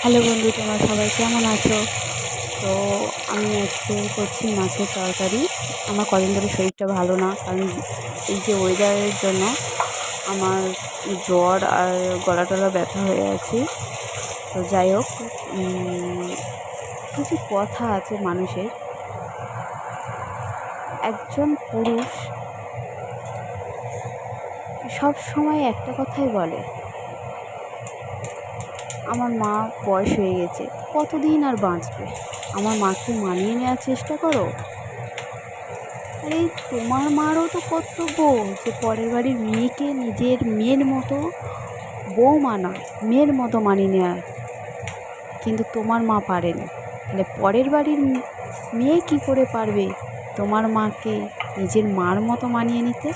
Hello বন্ধু, তোমরা সবাই কেমন আছো? তো আমি আজকে করছি মাছের তরকারি। আমার কদিন ধরে শরীরটা ভালো না, কারণ এই যে ওয়েদারের জন্য আমার জ্বর আর গলা টলা ব্যথা হয়ে আছে। তো যাই হোক, কিছু কথা আছে মানুষের। একজন পুরুষ সব সময় একটা কথাই বলে, আমার মা বয়স হয়ে গেছে, কতদিন আর বাঁচবে, আমার মাকে মানিয়ে নেওয়ার চেষ্টা করো। আরে তোমার মারও তো কর্তব্য যে পরের বাড়ির মেয়েকে নিজের মেয়ের মতো বৌমা নয়, মেয়ের মতো মানিয়ে নেওয়ার। কিন্তু তোমার মা পারেনি, তাহলে পরের বাড়ির মেয়ে কী করে পারবে তোমার মাকে নিজের মার মতো মানিয়ে নিতে?